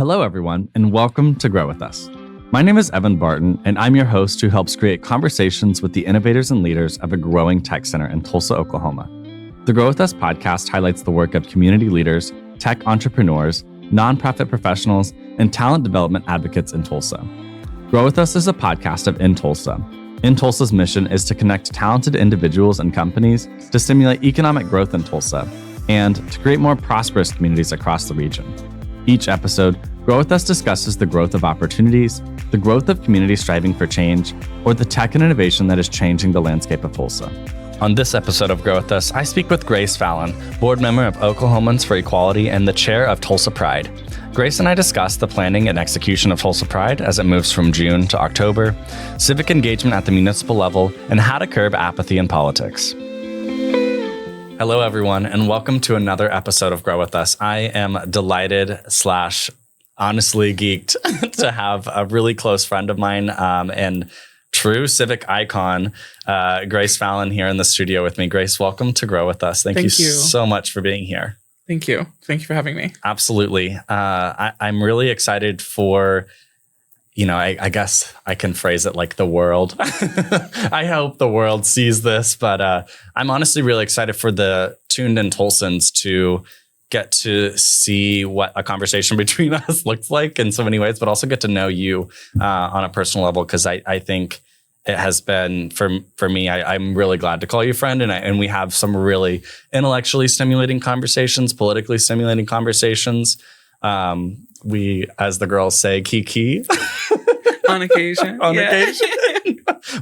Hello, everyone, and welcome to Grow With Us. My name is Evan Barton, and I'm your host who helps create conversations with the innovators and leaders of a growing tech center in Tulsa, Oklahoma. The Grow With Us podcast highlights the work of community leaders, tech entrepreneurs, nonprofit professionals, and talent development advocates in Tulsa. Grow With Us is a podcast of In Tulsa. In Tulsa's mission is to connect talented individuals and companies to stimulate economic growth in Tulsa and to create more prosperous communities across the region. Each episode, Grow With Us discusses the growth of opportunities, the growth of communities striving for change, or the tech and innovation that is changing the landscape of Tulsa. On this episode of Grow With Us, I speak with Grace Fallon, board member of Oklahomans for Equality and the chair of Tulsa Pride. Grace and I discuss the planning and execution of Tulsa Pride as it moves from June to October, civic engagement at the municipal level, and how to curb apathy in politics. Hello, everyone, and welcome to another episode of Grow With Us. I am delighted / honestly geeked to have a really close friend of mine and true civic icon, Grace Fallon, here in the studio with me. Grace, welcome to Grow With Us. Thank you so much for being here. Thank you. Thank you for having me. Absolutely. I'm really excited for, I guess I can phrase it like the world. I hope the world sees this, but I'm honestly really excited for the tuned in Tulsans to get to see what a conversation between us looks like in so many ways, but also get to know you on a personal level, because I think it has been, for me, I'm really glad to call you friend, and we have some really intellectually stimulating conversations, politically stimulating conversations. We, as the girls say, kiki. On occasion. Occasion.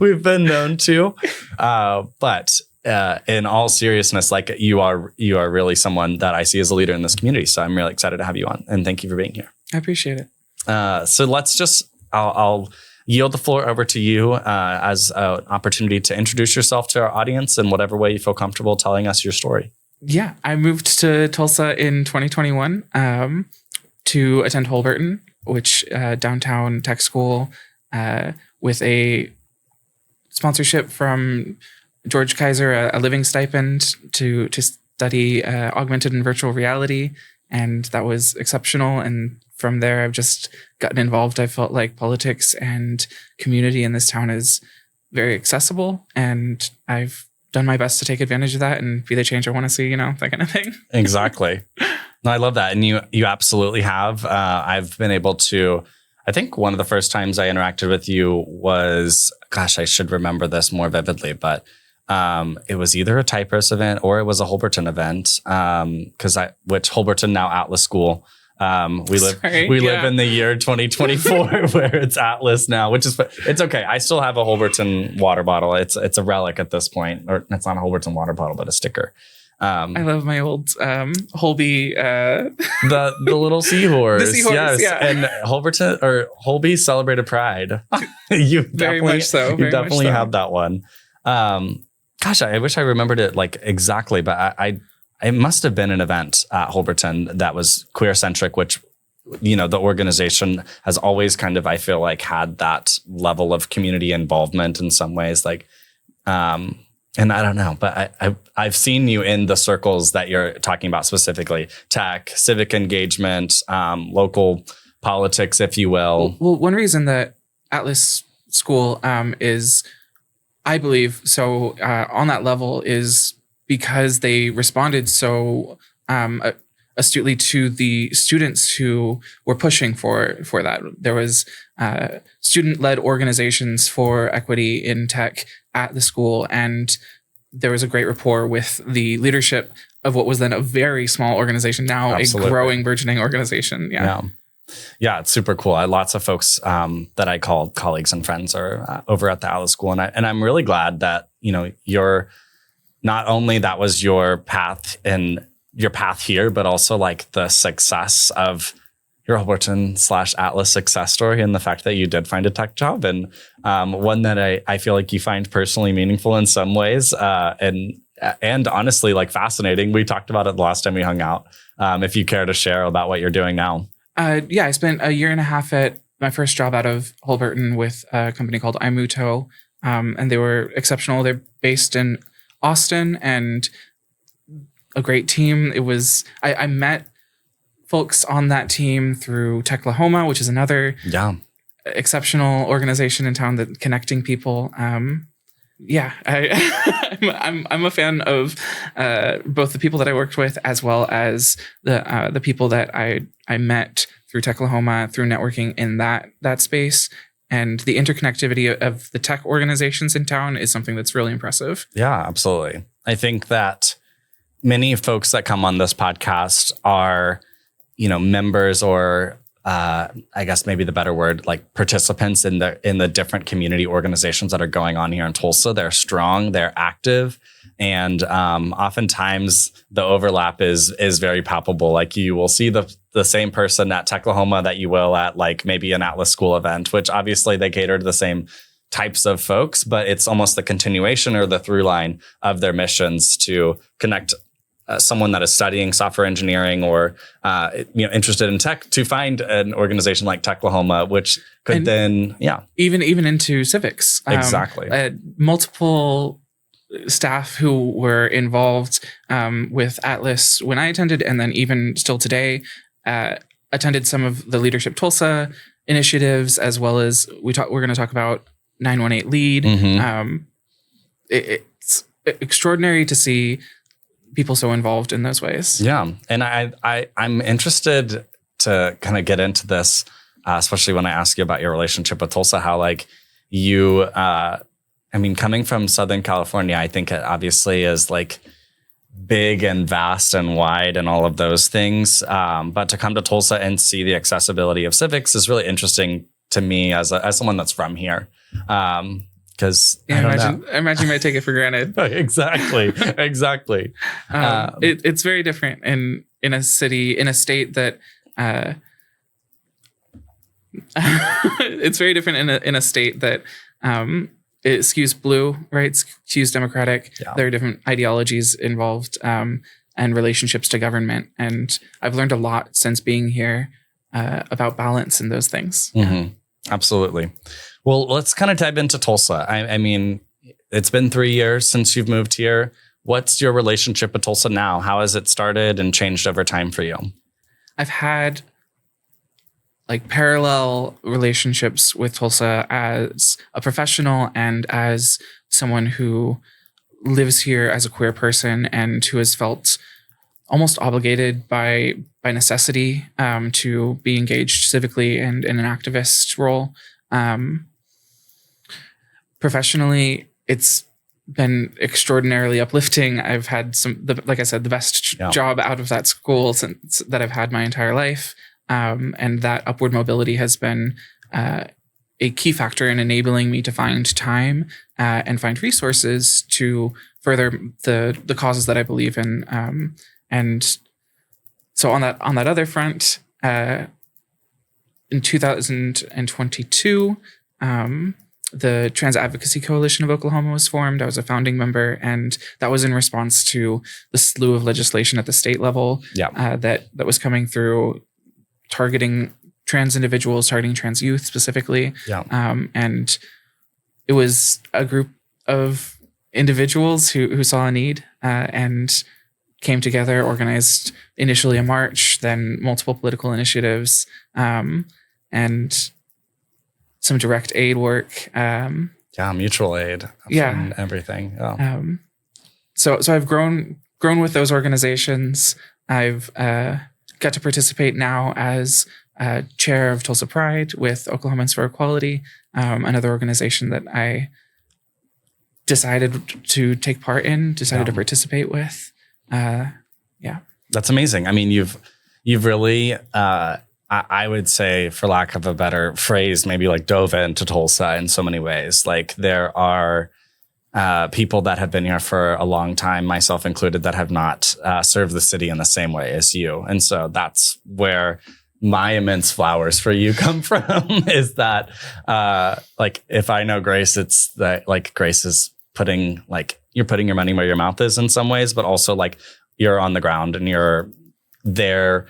We've been known to. But in all seriousness, like you are really someone that I see as a leader in this community. So I'm really excited to have you on. And thank you for being here. I appreciate it. So let's just, I'll yield the floor over to you as an opportunity to introduce yourself to our audience in whatever way you feel comfortable telling us your story. Yeah, I moved to Tulsa in 2021 to attend Holberton, which downtown tech school with a sponsorship from George Kaiser, a living stipend to study augmented and virtual reality. And that was exceptional. And from there, I've just gotten involved. I felt like politics and community in this town is very accessible. And I've done my best to take advantage of that and be the change I want to see, that kind of thing. Exactly. No, I love that. And you absolutely have. I've been able to, I think one of the first times I interacted with you was, gosh, I should remember this more vividly, but it was either a Typers event or it was a Holberton event, which Holberton, now Atlas School. We live in the year 2024 where it's Atlas now, it's okay. I still have a Holberton water bottle. It's a relic at this point, or it's not a Holberton water bottle, but a sticker. I love my old Holby. The little seahorse. The seahorse, yes. yeah. And Holberton or Holby celebrated Pride. You very much so. You definitely have that one. Gosh, I wish I remembered it like exactly, but it must have been an event at Holberton that was queer centric, which, the organization has always kind of, I feel like, had that level of community involvement in some ways. Like, and I don't know, but I've seen you in the circles that you're talking about, specifically tech, civic engagement, local politics, if you will. Well, one reason that Atlas School is, I believe, so on that level is because they responded so astutely to the students who were pushing for that. There was student-led organizations for equity in tech at the school, and there was a great rapport with the leadership of what was then a very small organization, now Absolutely. A growing, burgeoning organization. Yeah, it's super cool. Lots of folks that I call colleagues and friends are over at the Atlas School, and I'm really glad that you're not only that was your path here, but also like the success of your Holberton / Atlas success story, and the fact that you did find a tech job, and one that I feel like you find personally meaningful in some ways, and honestly like fascinating. We talked about it the last time we hung out. If you care to share about what you're doing now. I spent a year and a half at my first job out of Holberton with a company called Imuto, and they were exceptional. They're based in Austin and a great team. It was, I met folks on that team through Techlahoma, which is another exceptional organization in town that connecting people. I'm a fan of both the people that I worked with as well as the people that I met through Techlahoma, through networking in that space. And the interconnectivity of the tech organizations in town is something that's really impressive. Yeah, absolutely. I think that many folks that come on this podcast are, members or I guess maybe the better word, like participants in the different community organizations that are going on here in Tulsa. They're strong, they're active, and oftentimes the overlap is very palpable. Like you will see the same person at Techlahoma that you will at like maybe an Atlas School event, which obviously they cater to the same types of folks, but it's almost the continuation or the through line of their missions to connect someone that is studying software engineering or interested in tech to find an organization like Techlahoma, which could even into civics. Exactly. Multiple staff who were involved with Atlas when I attended, and then even still today, attended some of the Leadership Tulsa initiatives, as well as we're going to talk about 918 Lead. Mm-hmm. It's extraordinary to see people so involved in those ways. Yeah. And I'm interested to kind of get into this, especially when I ask you about your relationship with Tulsa, how like you, coming from Southern California, I think it obviously is like big and vast and wide and all of those things. But to come to Tulsa and see the accessibility of civics is really interesting to me as someone that's from here. Because I imagine you might take it for granted. Exactly. It's very different in a state that it's very different in a state that it skews blue, right? Skews Democratic. Yeah. There are different ideologies involved and relationships to government. And I've learned a lot since being here about balance and those things. Mm-hmm. Absolutely. Well, let's kind of dive into Tulsa. I mean, it's been 3 years since you've moved here. What's your relationship with Tulsa now? How has it started and changed over time for you? I've had like parallel relationships with Tulsa as a professional and as someone who lives here as a queer person and who has felt almost obligated by necessity to be engaged civically and in an activist role. Professionally, it's been extraordinarily uplifting. I've had the best job out of that school since that I've had my entire life. And that upward mobility has been a key factor in enabling me to find time and find resources to further the causes that I believe in. And so on that other front, in 2022, the Trans Advocacy Coalition of Oklahoma was formed. I was a founding member, and that was in response to the slew of legislation at the state level that was coming through, targeting trans individuals, targeting trans youth specifically. And it was a group of individuals who saw a need and came together, organized initially a march, then multiple political initiatives, and some direct aid work. Mutual aid. And everything. So I've grown with those organizations. I've got to participate now as chair of Tulsa Pride with Oklahomans for Equality, another organization that I decided to take part in, to participate with. That's amazing. I mean, you've really, I would say, for lack of a better phrase, maybe like dove into Tulsa in so many ways. Like there are people that have been here for a long time, myself included, that have not served the city in the same way as you. And so that's where my immense flowers for you come from, is that like if I know Grace, it's that like Grace is putting like, you're putting your money where your mouth is in some ways, but also like you're on the ground and you're there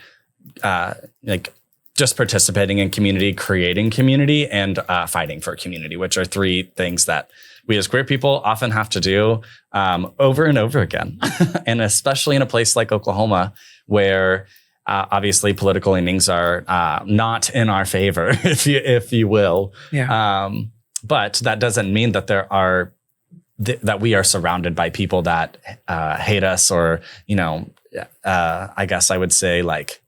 like just participating in community, creating community, and fighting for community, which are three things that we as queer people often have to do over and over again. And especially in a place like Oklahoma, where obviously political leanings are not in our favor, if you will. Yeah. But that doesn't mean that that we are surrounded by people that hate us, or, I guess I would say, like,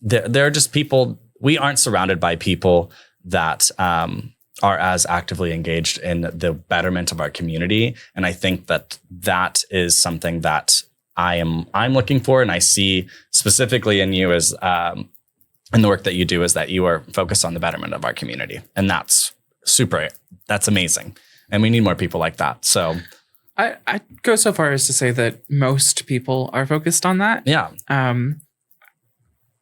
there are just people. We aren't surrounded by people that are as actively engaged in the betterment of our community. And I think that is something that I'm looking for, and I see specifically in you as in the work that you do, is that you are focused on the betterment of our community, and that's amazing, and we need more people like that. So I go so far as to say that most people are focused on that. Yeah.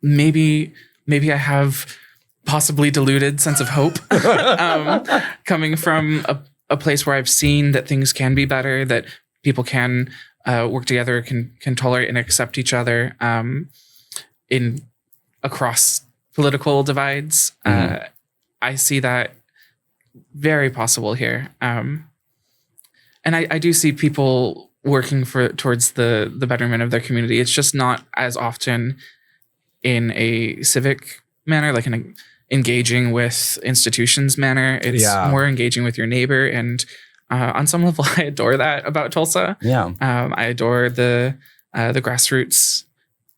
Maybe I have possibly diluted sense of hope coming from a place where I've seen that things can be better, that people can work together, can tolerate and accept each other in across political divides. Mm-hmm. I see that very possible here. And I do see people working towards the betterment of their community. It's just not as often in a civic manner, like in a engaging with institutions manner. It's more engaging with your neighbor. And on some level, I adore that about Tulsa. Yeah. I adore the grassroots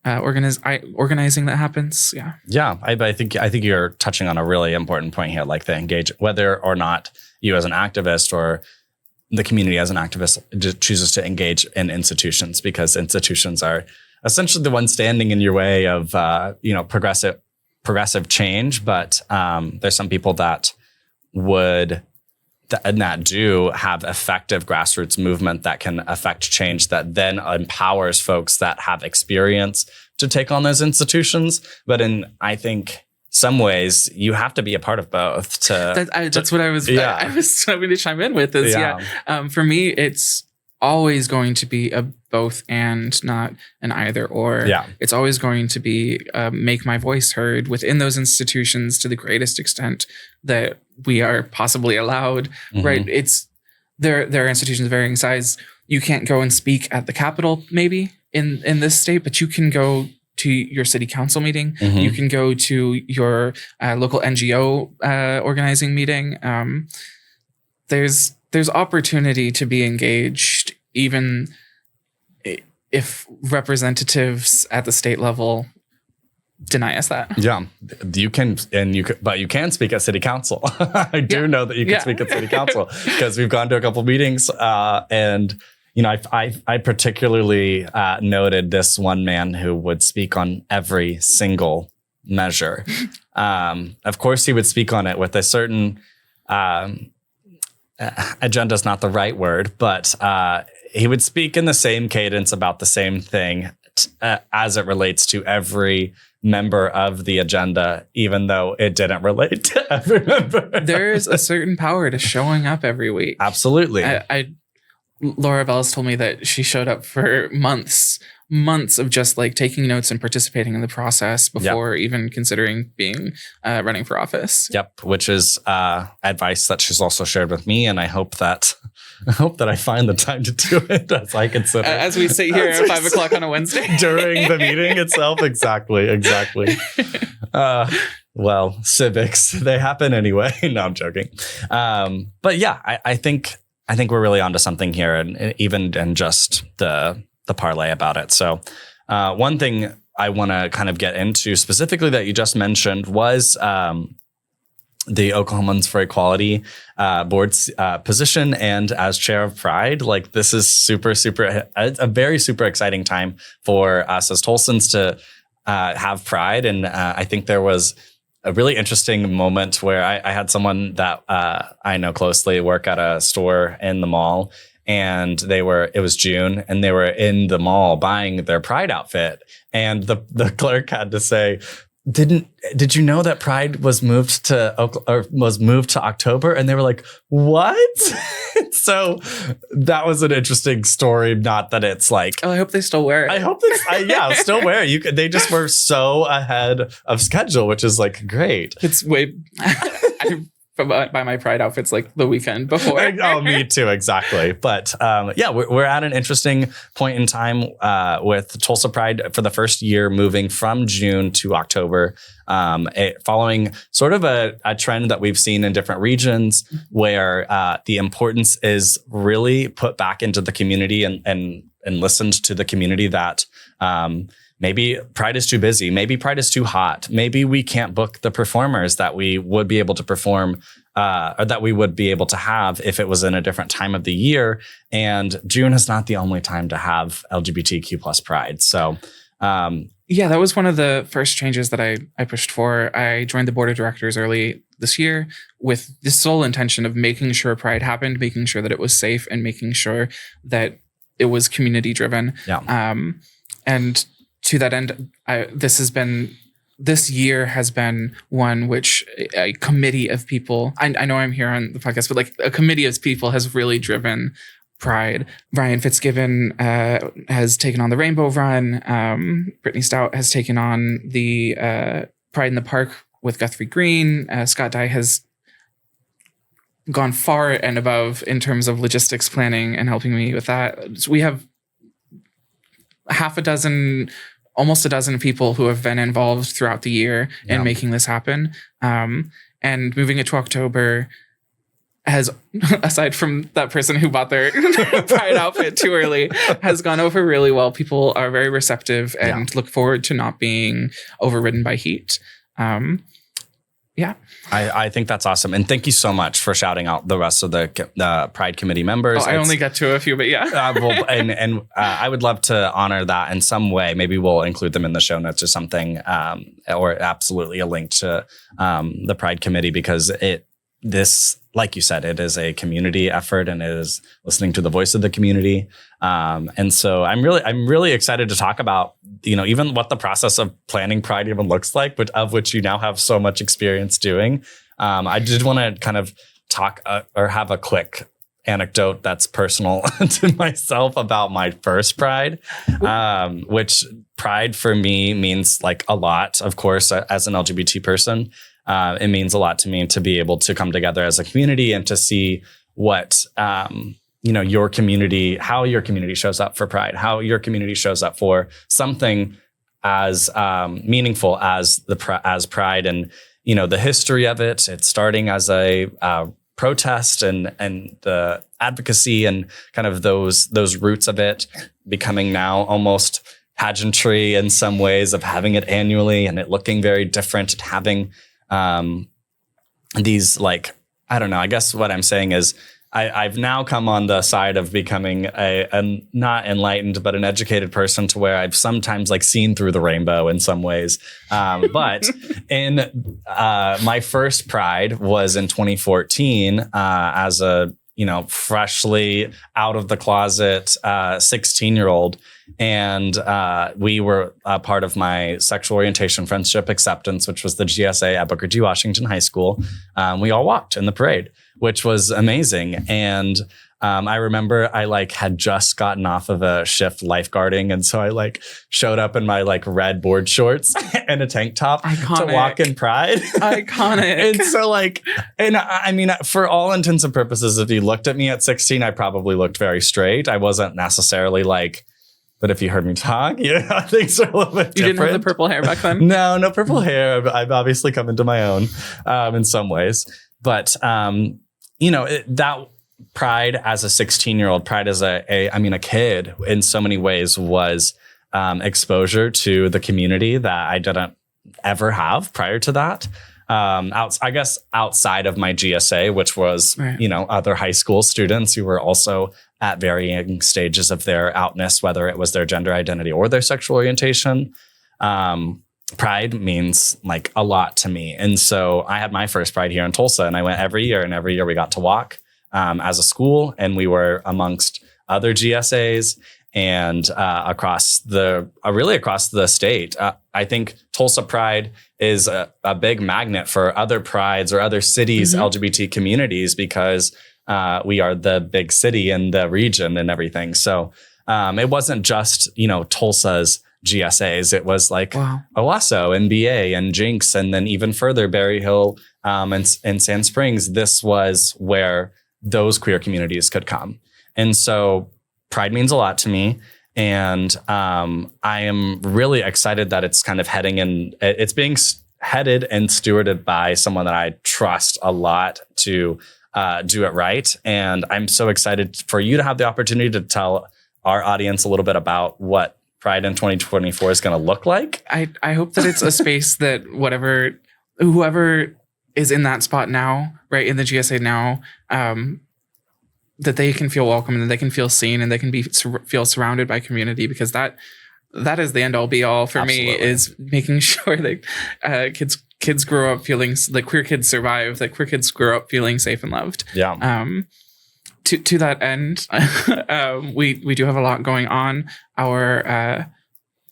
organizing that happens. Yeah. Yeah. I think you're touching on a really important point here, like the engage, whether or not you as an activist or the community as an activist chooses to engage in institutions, because institutions are essentially the ones standing in your way of, progressive change. But there's some people that do have effective grassroots movement that can affect change, that then empowers folks that have experience to take on those institutions. But I think some ways you have to be a part of both. That's what I was hoping to chime in with. For me, it's always going to be a both and, not an either or. Yeah. It's always going to be make my voice heard within those institutions to the greatest extent that we are possibly allowed. Mm-hmm. Right? It's there are institutions of varying size. You can't go and speak at the Capitol maybe in this state, but you can go to your city council meeting. Mm-hmm. You can go to your local NGO organizing meeting. There's opportunity to be engaged, even if representatives at the state level deny us that. Yeah, but you can speak at city council. I do know that you can speak at city council, because we've gone to a couple meetings, and I particularly noted this one man who would speak on every single measure. Of course, he would speak on it with a certain agenda is not the right word, but he would speak in the same cadence about the same thing as it relates to every member of the agenda, even though it didn't relate to every member. There's a certain power to showing up every week. Absolutely. Laura Bells told me that she showed up for months of just like taking notes and participating in the process before even considering being running for office. Yep, which is advice that she's also shared with me, and I hope that I find the time to do it as I consider. As we sit here at 5 o'clock on a Wednesday during the meeting itself. Exactly. Well, civics, they happen anyway. No, I'm joking. But yeah, I think we're really onto something here, and even in just the parlay about it. So one thing I want to kind of get into specifically that you just mentioned was the Oklahomans for Equality board's position, and as chair of Pride. Like, this is a very super exciting time for us as Tulsans to have Pride. And I think there was a really interesting moment where I had someone that I know closely work at a store in the mall, and it was June, and they were in the mall buying their Pride outfit. And the clerk had to say, did you know that Pride was moved to October? And they were like, what? So that was an interesting story. Not that it's like, oh, I hope they still wear it. I hope still wear it. They just were so ahead of schedule, which is like great. It's way. I by my Pride outfits like the weekend before. Oh, me too, exactly. But we're at an interesting point in time with Tulsa Pride for the first year, moving from June to October, following sort of a trend that we've seen in different regions where the importance is really put back into the community and listened to the community that maybe Pride is too busy. Maybe Pride is too hot. Maybe we can't book the performers that we would be able to perform or that we would be able to have if it was in a different time of the year. And June is not the only time to have LGBTQ plus Pride. So, yeah, that was one of the first changes that I pushed for. I joined the board of directors early this year with the sole intention of making sure Pride happened, making sure that it was safe, and making sure that it was community driven. Yeah. And to that end, this year has been one which a committee of people, I know I'm here on the podcast, but like a committee of people has really driven Pride. Brian Fitzgibbon has taken on the Rainbow Run. Brittany Stout has taken on the Pride in the Park with Guthrie Green. Scott Dye has gone far and above in terms of logistics planning and helping me with that. So we have almost a dozen people who have been involved throughout the year in making this happen. And moving it to October has, aside from that person who bought their Pride outfit too early, has gone over really well. People are very receptive and look forward to not being overridden by heat. Yeah. I think that's awesome. And thank you so much for shouting out the rest of the Pride Committee members. I only got to a few, but yeah. I would love to honor that in some way. Maybe we'll include them in the show notes or something, or absolutely a link to the Pride Committee, because this, like you said, it is a community effort and it is listening to the voice of the community. And so I'm really excited to talk about, even what the process of planning Pride even looks like, but of which you now have so much experience doing. I did want to kind of talk or have a quick anecdote that's personal to myself about my first Pride, which Pride for me means like a lot, of course, as an LGBT person. It means a lot to me to be able to come together as a community and to see what, your community, how your community shows up for Pride, how your community shows up for something as meaningful as Pride, and, the history of it. It's starting as a protest and the advocacy and kind of those roots of it becoming now almost pageantry in some ways, of having it annually and it looking very different, and having these, like, I don't know, I guess what I'm saying is I've now come on the side of becoming a not enlightened, but an educated person, to where I've sometimes like seen through the rainbow in some ways. But in my first Pride was in 2014 as a, freshly out of the closet 16-year-old. And we were a part of my sexual orientation friendship acceptance, which was the GSA at Booker T. Washington High School. We all walked in the parade, which was amazing. And I remember I had just gotten off of a shift lifeguarding. And so I showed up in my red board shorts and a tank top to walk in Pride. Iconic. And so and I mean, for all intents and purposes, if you looked at me at 16, I probably looked very straight. I wasn't necessarily but if you heard me talk, things are a little bit different. You didn't have the purple hair back then? No purple hair. I've obviously come into my own in some ways. But, that Pride as a 16-year-old, Pride as a kid in so many ways was exposure to the community that I didn't ever have prior to that. I guess outside of my GSA, which was, right, other high school students who were also at varying stages of their outness, whether it was their gender identity or their sexual orientation. Pride means a lot to me. And so I had my first Pride here in Tulsa, and I went every year, and every year we got to walk as a school, and we were amongst other GSAs and across the state. I think Tulsa Pride is a big magnet for other prides or other cities' LGBT communities, because we are the big city in the region and everything. So it wasn't just, Tulsa's GSAs. It was like Wow. Owasso and BA and Jinx, and then even further Berry Hill and Sand Springs. This was where those queer communities could come. And so Pride means a lot to me. And I am really excited that it's kind of it's being headed and stewarded by someone that I trust a lot to do it right. And I'm so excited for you to have the opportunity to tell our audience a little bit about what Pride in 2024 is going to look like. I hope that it's a space that whoever is in that spot now, right, in the GSA now, that they can feel welcome and that they can feel seen and they can feel surrounded by community, because that is the end all be all for Absolutely. me, is making sure that kids grow up feeling like queer kids survive, that queer kids grow up feeling safe and loved. Yeah. To that end, we do have a lot going on. Our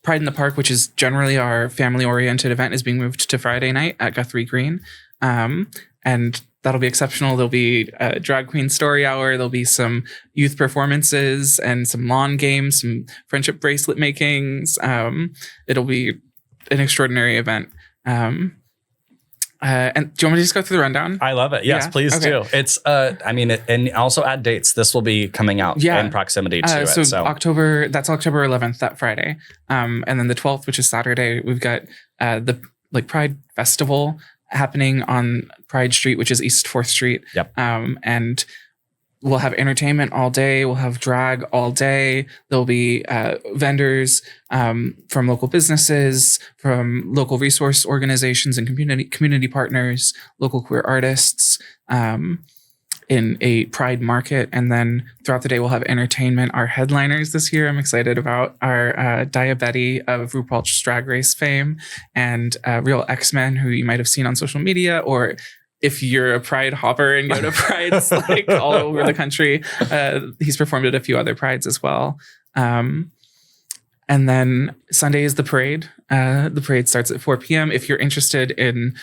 Pride in the Park, which is generally our family-oriented event, is being moved to Friday night at Guthrie Green. And that'll be exceptional. There'll be a drag queen story hour. There'll be some youth performances and some lawn games, some friendship bracelet makings. It'll be an extraordinary event. And do you want me to just go through the rundown? I love it. Yes, please do. It's, and also add dates. This will be coming out in proximity to it. So October 11th, that Friday. And then the 12th, which is Saturday, we've got the Pride Festival happening on Pride Street, which is East 4th Street. Yep. And we'll have entertainment all day. We'll have drag all day. There'll be vendors from local businesses, from local resource organizations and community partners, local queer artists in a Pride market. And then throughout the day, we'll have entertainment. Our headliners this year, I'm excited about, are Diabetti of RuPaul's Drag Race fame and Real X-Men, who you might have seen on social media, or if you're a Pride hopper and go to Prides like all over the country, he's performed at a few other Prides as well. And then Sunday is the parade. The parade starts at 4 p.m. If you're interested in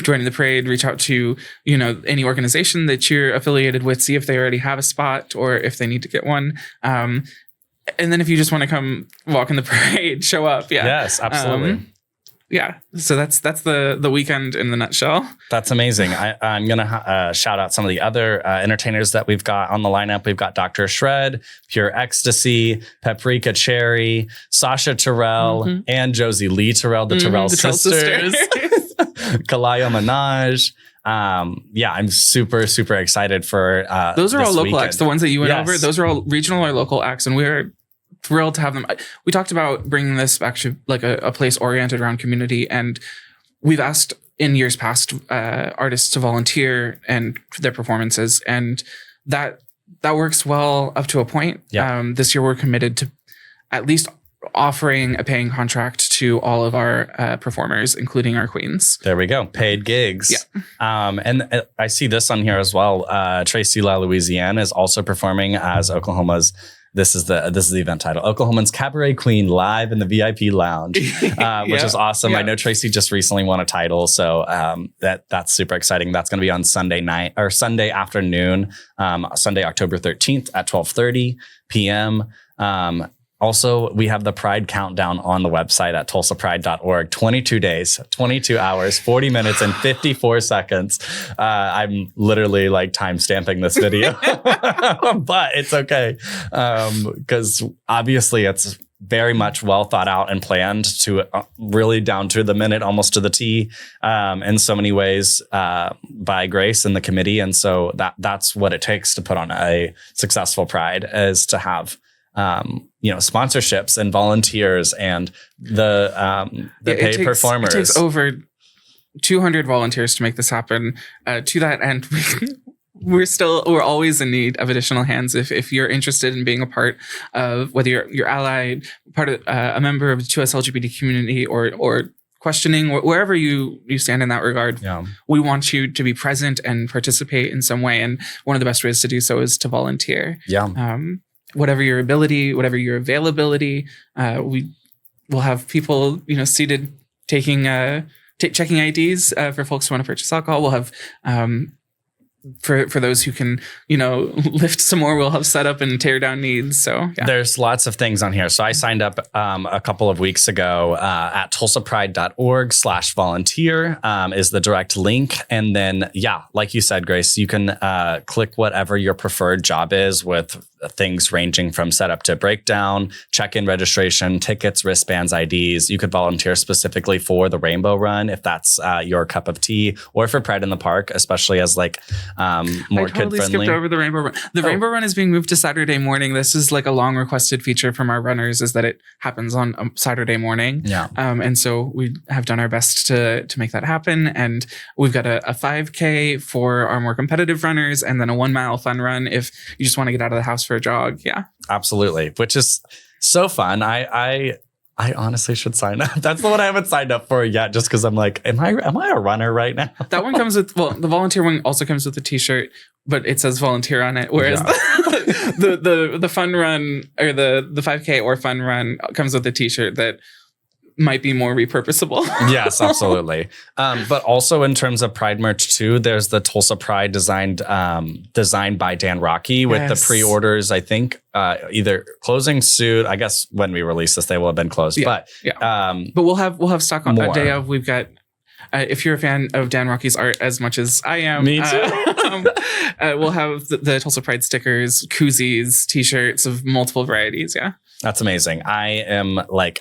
joining the parade, reach out to any organization that you're affiliated with, see if they already have a spot or if they need to get one. And then if you just want to come walk in the parade, show up. Yeah. Yes, absolutely. So that's the weekend in the nutshell. That's amazing. I'm going to shout out some of the other entertainers that we've got on the lineup. We've got Dr. Shred, Pure Ecstasy, Paprika Cherry, Sasha Terrell, and Josie Lee Terrell, the Terrell sisters. Kalaya Minaj. I'm super, super excited for those are all local weekend. acts. The ones that you went over, those are all regional or local acts, and we're thrilled to have them. We talked about bringing this back to like a place oriented around community, and we've asked in years past artists to volunteer and their performances, and that works well up to a point. This year we're committed to at least offering a paying contract to all of our performers, including our queens. There we go. Paid gigs. And I see this on here as well. Tracy La Louisiane is also performing as Oklahoma's. This is the event title. Oklahoman's Cabaret Queen live in the VIP lounge, which is awesome. I know Tracy just recently won a title, so that's super exciting. That's going to be on Sunday night or Sunday afternoon, Sunday, October 13th at 12:30 p.m. Also, we have the Pride Countdown on the website at tulsapride.org. 22 days, 22 hours, 40 minutes, and 54 seconds. I'm literally like time stamping this video, but it's okay. Because obviously it's very much well thought out and planned to really down to the minute, almost to the T, in so many ways by Grace and the committee. And so that's what it takes to put on a successful Pride, is to have sponsorships and volunteers and the paid performers. It takes over 200 volunteers to make this happen. To that end, we're always in need of additional hands. If you're interested in being a part of, whether you're allied, part of a member of the 2S LGBT community, or questioning, wherever you stand in that regard, we want you to be present and participate in some way. And one of the best ways to do so is to volunteer. Whatever your ability, whatever your availability, we will have people, seated taking checking IDs for folks who want to purchase alcohol. We'll have for those who can, lift some more, we'll have setup and tear down needs. So there's lots of things on here. So I signed up a couple of weeks ago at tulsapride.org/volunteer is the direct link. And then, like you said, Grace, you can click whatever your preferred job is, with things ranging from setup to breakdown, check-in registration, tickets, wristbands, IDs. You could volunteer specifically for the Rainbow Run if that's your cup of tea, or for Pride in the Park, especially as more I totally kid-friendly. skipped over the Rainbow Run. The Rainbow Run is being moved to Saturday morning. This is like a long requested feature from our runners, is that it happens on a Saturday morning. Yeah. And so we have done our best to make that happen. And we've got a 5K for our more competitive runners, and then a 1 mile fun run if you just want to get out of the house for a jog. Yeah, absolutely. Which is so fun. I honestly should sign up. That's the one I haven't signed up for yet, just because I'm like, am I a runner right now? That one comes with, the volunteer one also comes with a t-shirt, but it says volunteer on it. Whereas the fun run, or the 5K or fun run, comes with a t-shirt that might be more repurposable. Yes, absolutely. But also in terms of Pride merch too, there's the Tulsa Pride designed by Dan Rocky with the pre-orders. I think either closing soon. I guess when we release this, they will have been closed. But we'll have stock on more. A day of. We've got. If you're a fan of Dan Rocky's art as much as I am, me too. We'll have the Tulsa Pride stickers, koozies, t-shirts of multiple varieties. Yeah. That's amazing. I am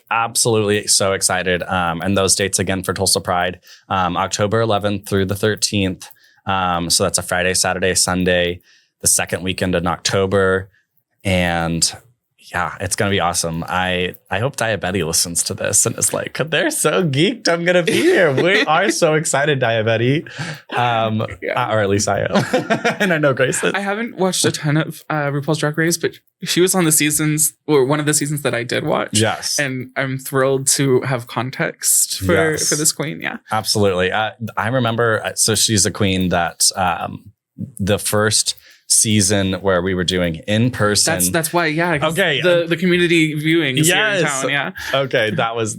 absolutely so excited. And those dates again for Tulsa Pride, October 11th through the 13th. So that's a Friday, Saturday, Sunday, the second weekend in October. And it's going to be awesome. I hope Diabetti listens to this and is like, they're so geeked. I'm going to be here. We are so excited, Diabetti. Or at least I am. And I know Grace is. I haven't watched a ton of RuPaul's Drag Race, but she was on the seasons, or one of the seasons that I did watch. Yes. And I'm thrilled to have context for this queen. Yeah, absolutely. I remember, so she's a queen that the first season where we were doing in person. That's why. Yeah. Okay. The community viewing is here in town. Yeah. Okay. That was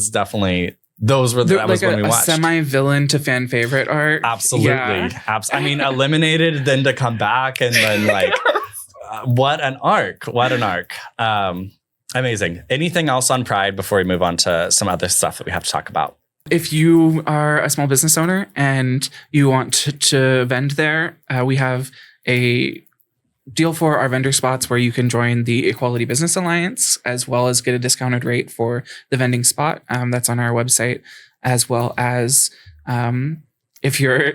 definitely. That was when we watched. A semi-villain to fan favorite art. Absolutely. Yeah. I mean, eliminated, then to come back, and then what an arc. What an arc. Amazing. Anything else on Pride before we move on to some other stuff that we have to talk about? If you are a small business owner and you want to vend there, we have a deal for our vendor spots where you can join the Equality Business Alliance, as well as get a discounted rate for the vending spot. That's on our website, as well as if you're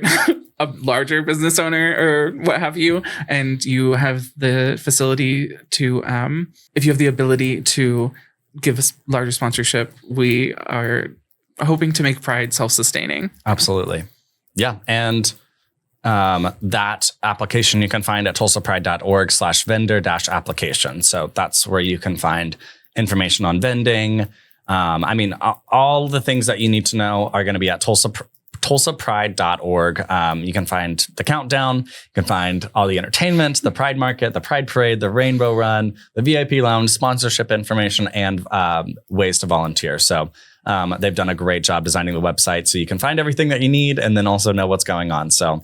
a larger business owner or what have you, and you have the facility to, if you have the ability to give us larger sponsorship, we are hoping to make Pride self-sustaining. Absolutely. Yeah. And that application you can find at tulsapride.org/vendor-application. So that's where you can find information on vending. I mean, all the things that you need to know are going to be at tulsapride.org. You can find the countdown. You can find all the entertainment, the Pride Market, the Pride Parade, the Rainbow Run, the VIP Lounge, sponsorship information, and ways to volunteer. So they've done a great job designing the website so you can find everything that you need and then also know what's going on. So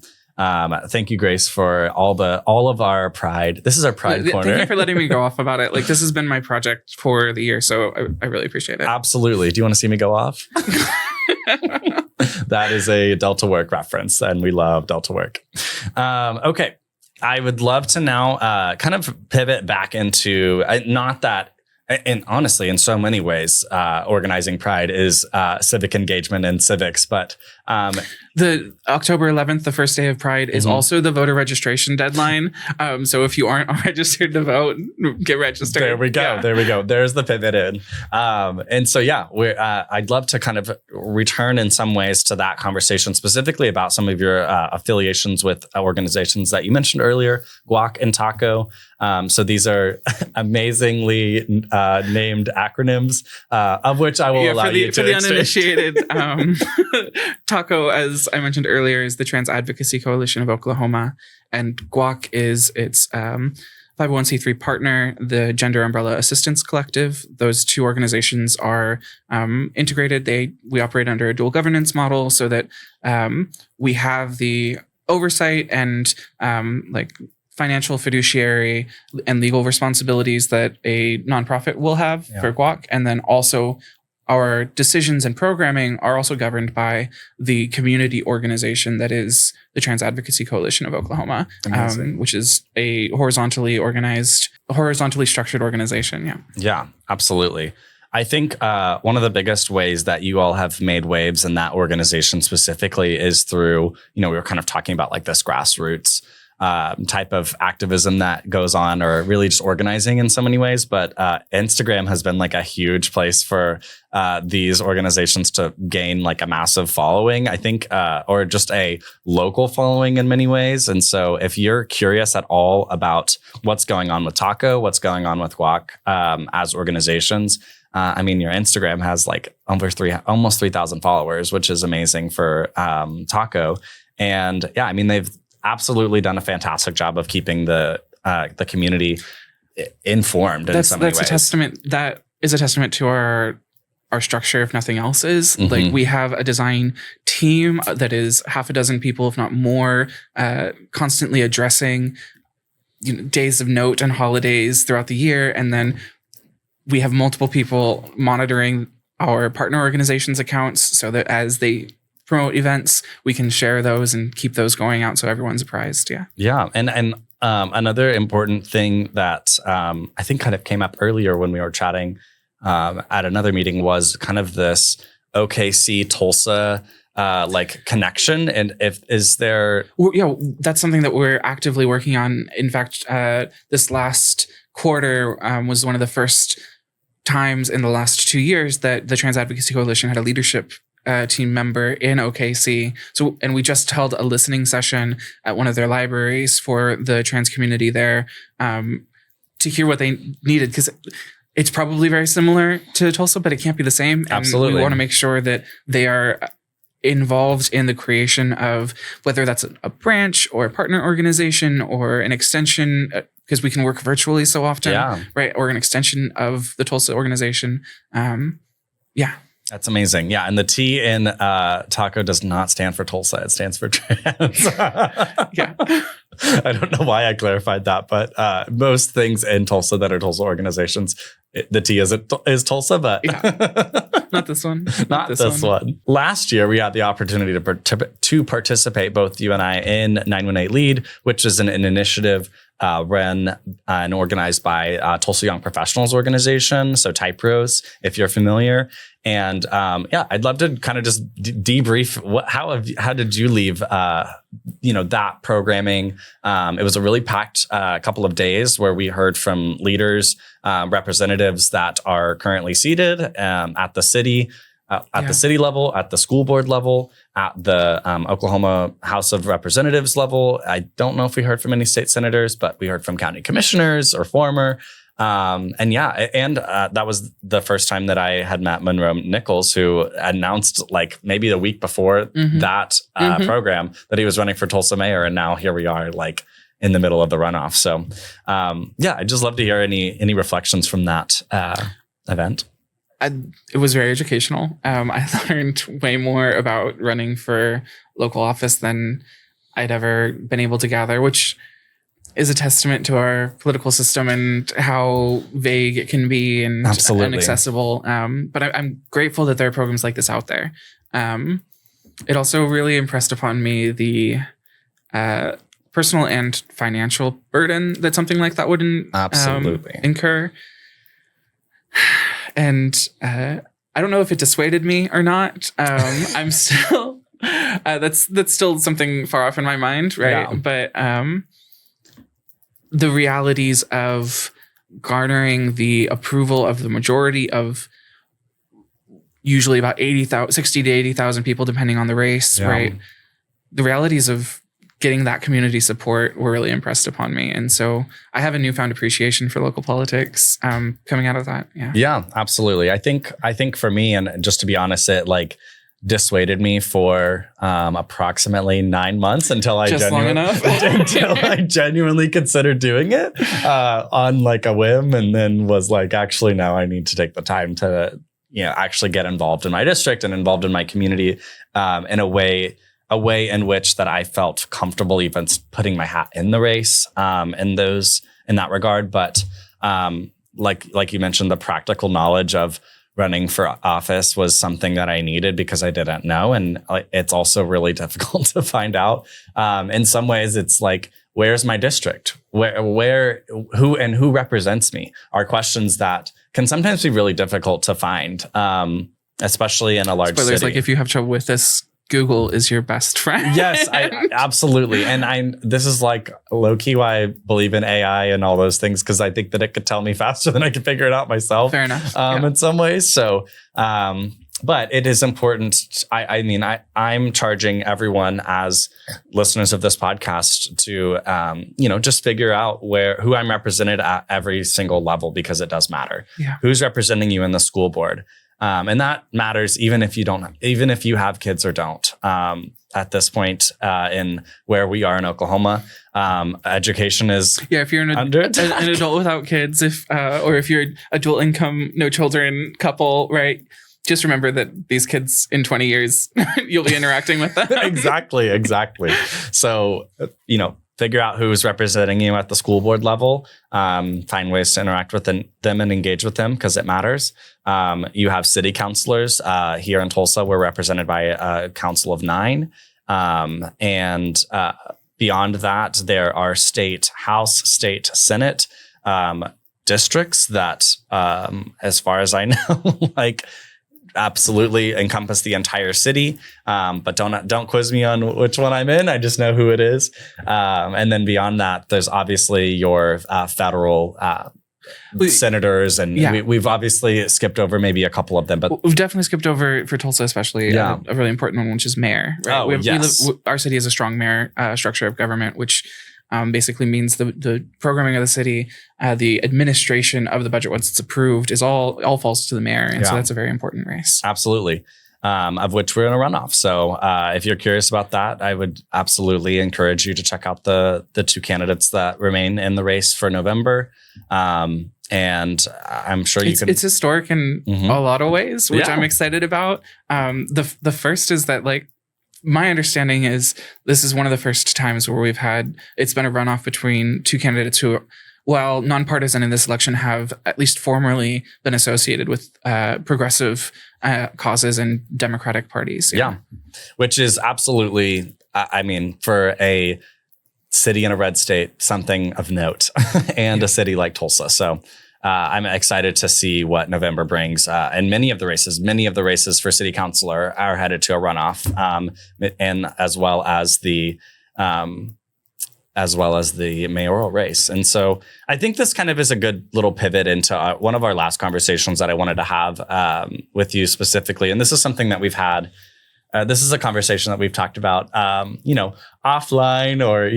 thank you, Grace, for all of our Pride. This is our Pride corner. Thank you for letting me go off about it. This has been my project for the year, so I really appreciate it. Absolutely. Do you want to see me go off? That is a Delta Work reference, and we love Delta Work. Okay. I would love to now kind of pivot back into not that. And honestly, in so many ways, organizing Pride is civic engagement and civics. But the October 11th, the first day of Pride, is also the voter registration deadline. So if you aren't registered to vote, get registered. There we go. Yeah. There we go. There's the pivot in. And so, I'd love to kind of return in some ways to that conversation, specifically about some of your affiliations with organizations that you mentioned earlier, Guac and Taco. So these are amazingly named acronyms, of which I will allow you to for the uninitiated. Taco, as I mentioned earlier, is the Trans Advocacy Coalition of Oklahoma, and Guac is its 501c3 partner, the Gender Umbrella Assistance Collective. Those two organizations are integrated. We operate under a dual governance model so that we have the oversight and like financial, fiduciary, and legal responsibilities that a nonprofit will have for GWOC. And then also our decisions and programming are also governed by the community organization that is the Trans Advocacy Coalition of Oklahoma, which is a horizontally structured organization. Yeah, absolutely. I think one of the biggest ways that you all have made waves in that organization specifically is through, we were kind of talking about like this grassroots type of activism that goes on, or really just organizing in so many ways. But Instagram has been like a huge place for these organizations to gain like a massive following, I think, or just a local following in many ways. And so if you're curious at all about what's going on with Taco, what's going on with GWOC as organizations, your Instagram has like almost 3,000 followers, which is amazing for Taco. And they've absolutely done a fantastic job of keeping the community informed in so many ways. That is a testament to our structure, if nothing else is. Like, we have a design team that is half a dozen people, if not more, constantly addressing days of note and holidays throughout the year. And then we have multiple people monitoring our partner organizations' accounts so that as they promote events, we can share those and keep those going out so everyone's apprised. Yeah. And another important thing that I think kind of came up earlier when we were chatting at another meeting was kind of this OKC Tulsa like connection. And is there? That's something that we're actively working on. In fact, this last quarter was one of the first times in the last 2 years that the Trans Advocacy Coalition had a leadership team member in OKC. And we just held a listening session at one of their libraries for the trans community there to hear what they needed, because it's probably very similar to Tulsa, but it can't be the same. And absolutely. We want to make sure that they are involved in the creation of, whether that's a branch or a partner organization or an extension, because we can work virtually so often, right? Or an extension of the Tulsa organization. That's amazing. Yeah. And the T in Taco does not stand for Tulsa. It stands for trans. I don't know why I clarified that, but most things in Tulsa that are Tulsa organizations, the T is Tulsa, but not this one. Not this one. Last year, we had the opportunity to participate, both you and I, in 918 Lead, which is an initiative run and organized by Tulsa Young Professionals Organization, so TYPROS, if you're familiar. And I'd love to kind of just debrief. How did you leave? That programming. It was a really packed couple of days where we heard from leaders, representatives that are currently seated at the city. At the city level, at the school board level, at the Oklahoma House of Representatives level. I don't know if we heard from any state senators, but we heard from county commissioners or former. That was the first time that I had met Monroe Nichols, who announced like maybe the week before that program that he was running for Tulsa mayor. And now here we are, like in the middle of the runoff. So I'd just love to hear any reflections from that event. It was very educational. I learned way more about running for local office than I'd ever been able to gather, which is a testament to our political system and how vague it can be and inaccessible. But I'm grateful that there are programs like this out there. It also really impressed upon me the personal and financial burden that something like that would incur. And I don't know if it dissuaded me or not. I'm still that's still something far off in my mind, right? Yeah. But the realities of garnering the approval of the majority of usually about 60 to 80,000 people, depending on the race, right? The realities of getting that community support were really impressed upon me. And so I have a newfound appreciation for local politics coming out of that. Yeah, absolutely. I think for me, and just to be honest, it like dissuaded me for approximately 9 months until I genuinely considered doing it on like a whim, and then was like, actually, now I need to take the time to actually get involved in my district and involved in my community in a way a way in which that I felt comfortable even putting my hat in the race in that regard. But like you mentioned, the practical knowledge of running for office was something that I needed because I didn't know. And it's also really difficult to find out. In some ways, it's like, where's my district? Who represents me? Are questions that can sometimes be really difficult to find, especially in a large Spoilers, city. like if you have trouble with this, Google is your best friend. Yes, absolutely. And this is like low key why I believe in AI and all those things, because I think that it could tell me faster than I can figure it out myself. Fair enough. In some ways. So, but it is important. I'm charging everyone as listeners of this podcast to, just figure out who I'm represented at every single level, because it does matter. Yeah. Who's representing you in the school board? And that matters even if you have kids or don't. At this point, in where we are in Oklahoma, education is if you're an adult without kids, or if you're a dual income, no children couple, right? Just remember that these kids in 20 years, you'll be interacting with them. Exactly. So, figure out who's representing you at the school board level, find ways to interact with them and engage with them, because it matters. You have city councilors here in Tulsa. We're represented by a council of 9. And beyond that, there are state House, state Senate districts that, as far as I know, absolutely encompass the entire city. But don't quiz me on which one I'm in. I just know who it is. And then beyond that, there's obviously your federal senators. And we've obviously skipped over maybe a couple of them. But we've definitely skipped over, for Tulsa especially, a really important one, which is mayor. Right? Our city has a strong mayor structure of government, which basically means the programming of the city, the administration of the budget once it's approved, is all falls to the mayor, and so that's a very important race. Absolutely, of which we're in a runoff. So if you're curious about that, I would absolutely encourage you to check out the 2 candidates that remain in the race for November. And I'm sure it's historic in a lot of ways, which I'm excited about. The first is that my understanding is this is one of the first times where it's been a runoff between 2 candidates who, while nonpartisan in this election, have at least formerly been associated with progressive causes and Democratic parties. Yeah. Which is absolutely, for a city in a red state, something of note, and a city like Tulsa. So I'm excited to see what November brings. And many of the races for city councilor are headed to a runoff, and as well as the mayoral race. And so I think this kind of is a good little pivot into one of our last conversations that I wanted to have with you specifically. And this is something that we've had. This is a conversation that we've talked about, offline or,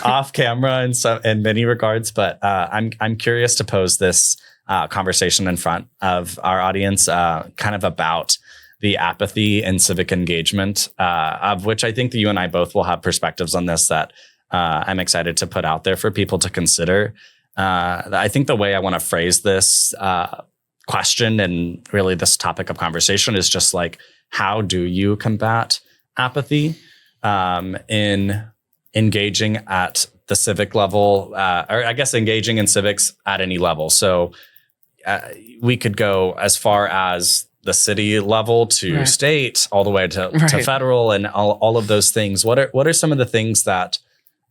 off camera in many regards. But I'm curious to pose this conversation in front of our audience, kind of about the apathy and civic engagement, of which I think that you and I both will have perspectives on this that I'm excited to put out there for people to consider. I think the way I want to phrase this question and really this topic of conversation is just how do you combat apathy in engaging at the civic level, or I guess engaging in civics at any level? So we could go as far as the city level to state, all the way to federal, and all of those things. What are some of the things that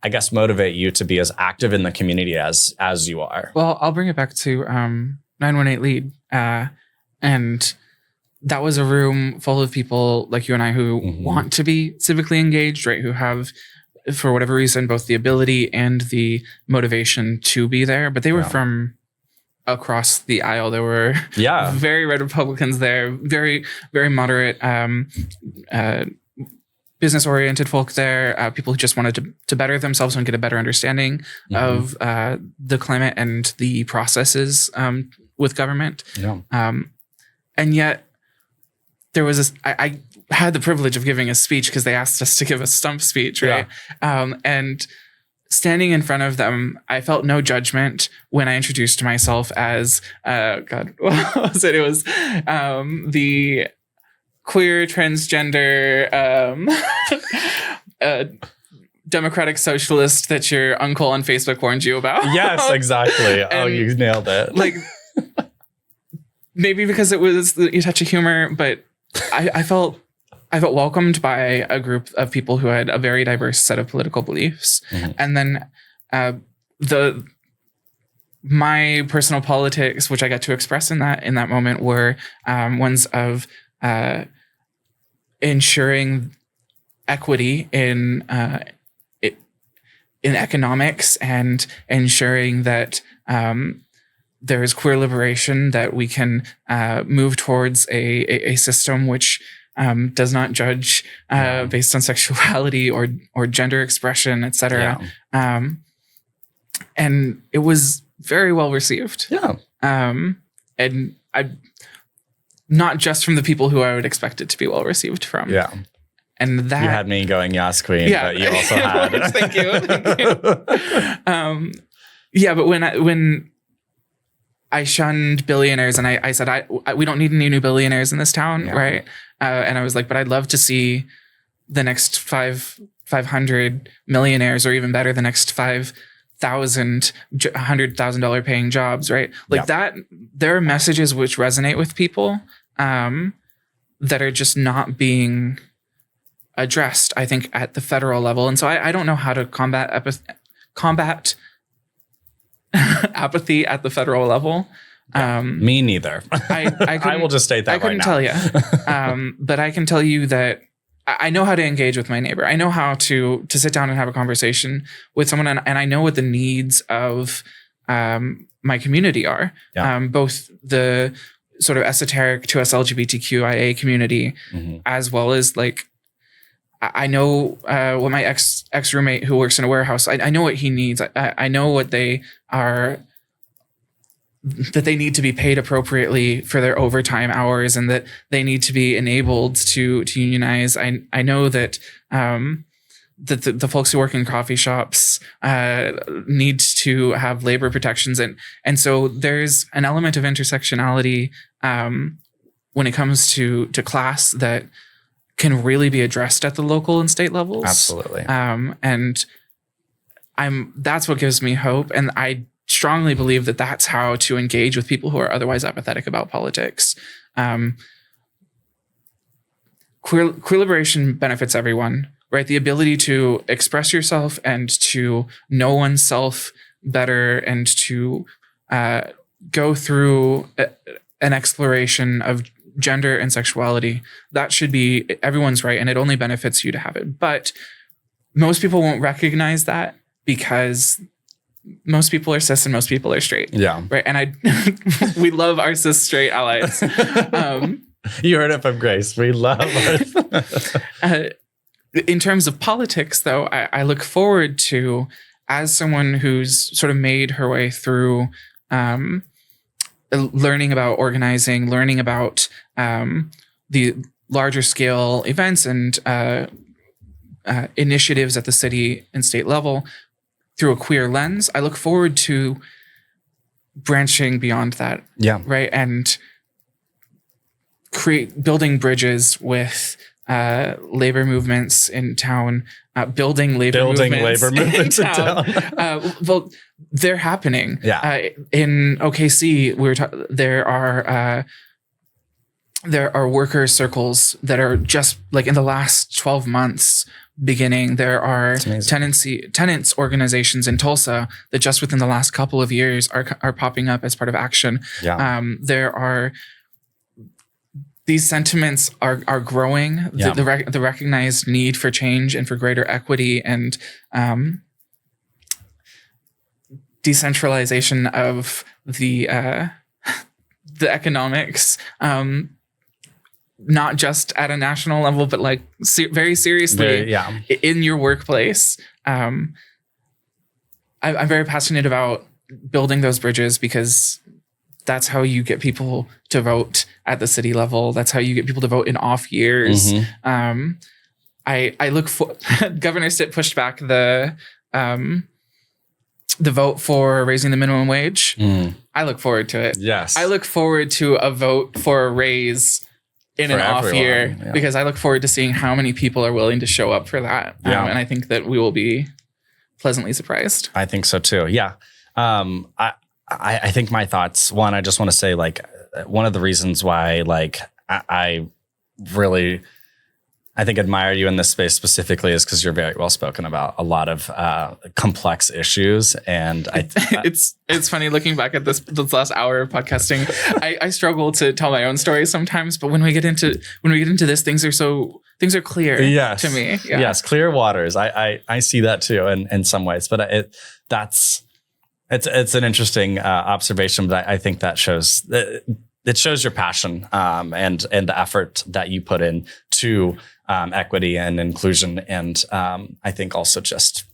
I guess motivate you to be as active in the community as you are? Well, I'll bring it back to 918 Lead, and that was a room full of people like you and I who want to be civically engaged, right? Who have, for whatever reason, both the ability and the motivation to be there. But they were from across the aisle. There were very red Republicans there, very, very moderate, business-oriented folk there, people who just wanted to better themselves and get a better understanding of the climate and the processes with government. Yeah. And yet, there was this, I had the privilege of giving a speech because they asked us to give a stump speech, right? Yeah. And standing in front of them, I felt no judgment when I introduced myself as, what was it? It was the queer, transgender, democratic socialist that your uncle on Facebook warned you about. Yes, exactly. Oh, you nailed it. Like, maybe because it was a touch of humor, but I felt welcomed by a group of people who had a very diverse set of political beliefs. Mm-hmm. And then my personal politics, which I got to express in that moment, were ones of ensuring equity in economics and ensuring that there is queer liberation, that we can move towards a system which does not judge based on sexuality or gender expression, etc. Yeah. And it was very well received. Yeah. And I, not just from the people who I would expect it to be well received from. Yeah. And that you had me going, yes, queen, yeah. But you also had. Thank you. Yeah, but when I shunned billionaires and I said, we don't need any new billionaires in this town, right? And I was like, but I'd love to see the next 500 millionaires, or even better, the next 5,000 $100,000 paying jobs, right? Like that. There are messages which resonate with people that are just not being addressed, I think, at the federal level. And so I don't know how to combat apathy at the federal level. Me neither. I will just state that I couldn't tell you. But I can tell you that I know how to engage with my neighbor. I know how to sit down and have a conversation with someone. And I know what the needs of my community are. Yeah. Both the sort of esoteric to us LGBTQIA community, mm-hmm. as well as like, I know what my ex roommate who works in a warehouse, I know what he needs. I know what they are, that they need to be paid appropriately for their overtime hours, and that they need to be enabled to unionize. I know that the folks who work in coffee shops need to have labor protections. And so there's an element of intersectionality when it comes to class that can really be addressed at the local and state levels. Absolutely. And that's what gives me hope. And I strongly believe that that's how to engage with people who are otherwise apathetic about politics. Queer liberation benefits everyone, right? The ability to express yourself and to know oneself better and to go through an exploration of gender and sexuality, that should be everyone's right, and it only benefits you to have it. But most people won't recognize that because most people are cis and most people are straight. Yeah. Right. And we love our cis straight allies. You heard it from Grace. We love our in terms of politics, though, I look forward to, as someone who's sort of made her way through learning about organizing, learning about the larger scale events and initiatives at the city and state level through a queer lens, I look forward to branching beyond that. Yeah. Right. And building bridges with labor movements in town, building labor movements in town. Well, they're happening. Yeah. In OKC, there are worker circles that are just like in the last 12 months beginning. There are tenants organizations in Tulsa that just within the last couple of years are popping up as part of action. Yeah. These sentiments are growing. Yeah. The recognized need for change and for greater equity and decentralization of the economics, not just at a national level, but like very seriously in your workplace. I'm very passionate about building those bridges because that's how you get people to vote at the city level. That's how you get people to vote in off years. Mm-hmm. I look for Governor Stitt pushed back the vote for raising the minimum wage. I look forward to it. Yes. I look forward to a vote for a raise in an off year, because I look forward to seeing how many people are willing to show up for that. And I think that we will be pleasantly surprised. I think so too. Yeah. I think my thoughts, one, I just want to say, like, one of the reasons why, like, I really, I think, admire you in this space specifically is because you're very well spoken about a lot of complex issues. And it's funny looking back at this last hour of podcasting. I struggle to tell my own stories sometimes, but when we get into this, things are clear to me. Yeah. Yes, clear waters. I see that too in some ways, but it's an interesting observation. But I think that shows it shows your passion and the effort that you put in to equity and inclusion. And I think also just,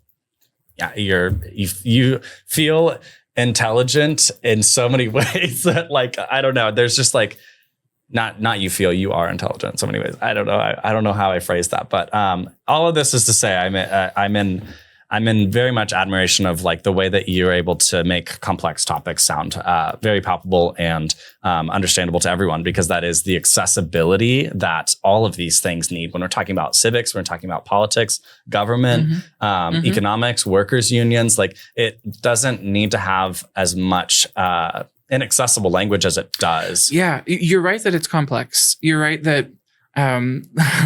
you feel intelligent in so many ways that, like, I don't know, there's just like, not you feel, you are intelligent in so many ways. I don't know. I don't know how I phrase that, but all of this is to say I'm in very much admiration of, like, the way that you're able to make complex topics sound very palpable and understandable to everyone, because that is the accessibility that all of these things need. When we're talking about civics, when we're talking about politics, government, economics, workers' unions, like, it doesn't need to have as much inaccessible language as it does. Yeah, you're right that it's complex. You're right that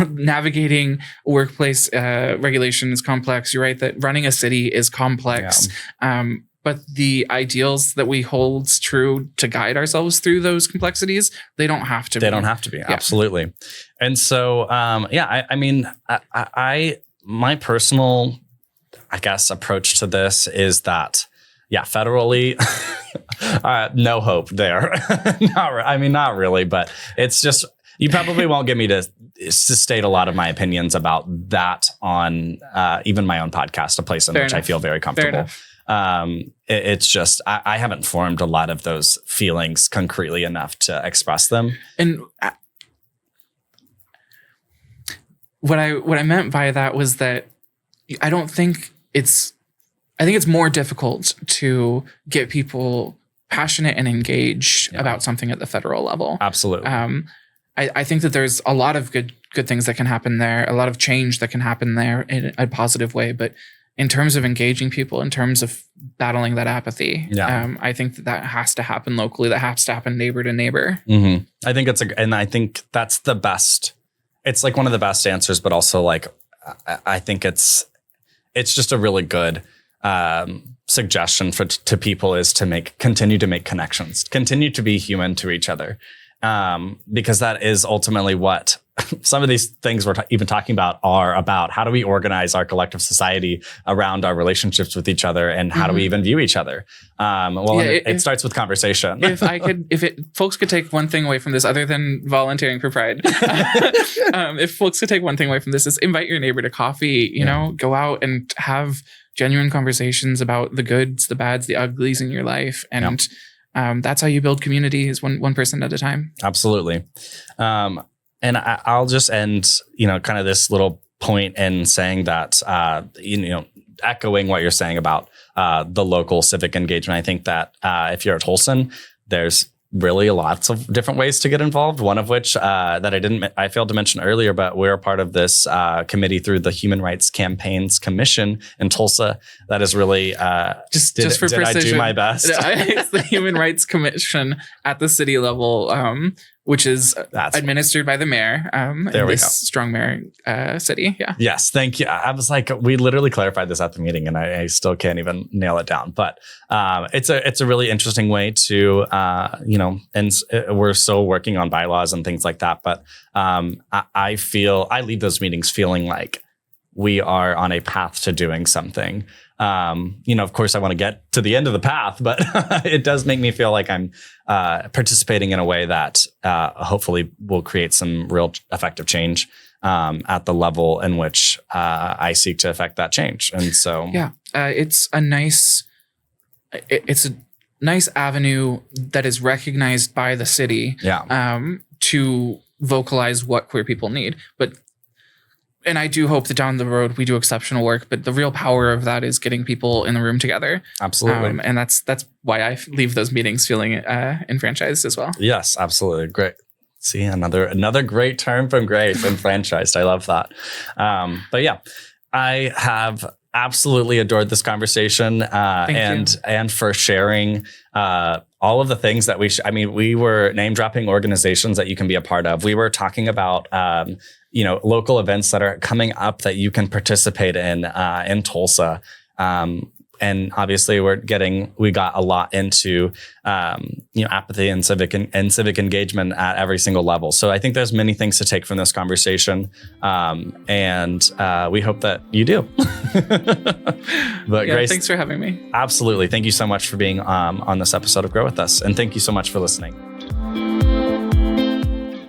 navigating workplace regulation is complex. You're right that running a city is complex. But the ideals that we hold true to guide ourselves through those complexities, they don't have to be. They don't have to be. Yeah. Absolutely. And so, I mean, my personal, I guess, approach to this is that, federally, no hope there. Not really, but it's just, you probably won't get me to state a lot of my opinions about that on even my own podcast, a place in which I feel very comfortable. It's just, I haven't formed a lot of those feelings concretely enough to express them. And what I meant by that was that I think it's more difficult to get people passionate and engaged about something at the federal level. Absolutely. I think that there's a lot of good things that can happen there, a lot of change that can happen there in a positive way. But in terms of engaging people, in terms of battling that apathy, I think that has to happen locally. That has to happen neighbor to neighbor. Mm-hmm. I think and I think that's the best. It's like one of the best answers, but also, like, I think it's just a really good suggestion to people, is to continue to make connections, continue to be human to each other. Because that is ultimately what some of these things we're even talking about are about. How do we organize our collective society around our relationships with each other, and how do we even view each other? It starts with conversation. Folks could take one thing away from this, other than volunteering for Pride, if folks could take one thing away from this, is invite your neighbor to coffee. Go out and have genuine conversations about the goods, the bads, the uglies in your life, and that's how you build community, is one person at a time. Absolutely. And I'll just end, kind of this little point in saying that, echoing what you're saying about the local civic engagement. I think that if you're a Tulsan, there's really lots of different ways to get involved. One of which that I failed to mention earlier, but we're a part of this committee through the Human Rights Campaigns Commission in Tulsa. That is really just for precision. I do my best? It's the Human Rights Commission at the city level, which is administered by the mayor. There we go. Strong mayor city. Yeah. Yes. Thank you. I was like, we literally clarified this at the meeting, and I still can't even nail it down. But it's a really interesting way to, and we're still working on bylaws and things like that. But I leave those meetings feeling like we are on a path to doing something. Of course, I want to get to the end of the path, but it does make me feel like I'm participating in a way that hopefully will create some real effective change at the level in which I seek to affect that change. And so, it's a nice avenue that is recognized by the city to vocalize what queer people need. And I do hope that down the road we do exceptional work, but the real power of that is getting people in the room together. Absolutely. And that's why I leave those meetings feeling enfranchised as well. Yes, absolutely. Great. See, another great term from Grace, enfranchised. I love that. But yeah, I have absolutely adored this conversation and for sharing all of the things that we were name dropping organizations that you can be a part of. We were talking about local events that are coming up that you can participate in Tulsa. And obviously we got a lot into, apathy and civic engagement at every single level. So I think there's many things to take from this conversation. And we hope that you do. But Grace, thanks for having me. Absolutely. Thank you so much for being on this episode of Grow With Us. And thank you so much for listening.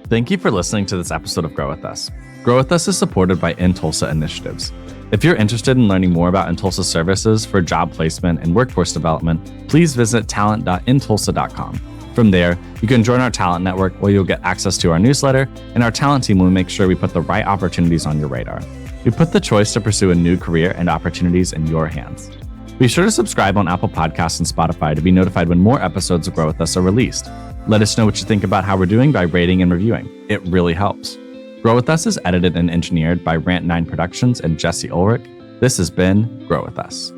Thank you for listening to this episode of Grow With Us. Grow With Us is supported by In Tulsa Initiatives. If you're interested in learning more about In Tulsa services for job placement and workforce development, please visit talent.intulsa.com. From there, you can join our talent network where you'll get access to our newsletter, and our talent team will make sure we put the right opportunities on your radar. We put the choice to pursue a new career and opportunities in your hands. Be sure to subscribe on Apple Podcasts and Spotify to be notified when more episodes of Grow With Us are released. Let us know what you think about how we're doing by rating and reviewing. It really helps. Grow With Us is edited and engineered by Rant9 Productions and Jesse Ulrich. This has been Grow With Us.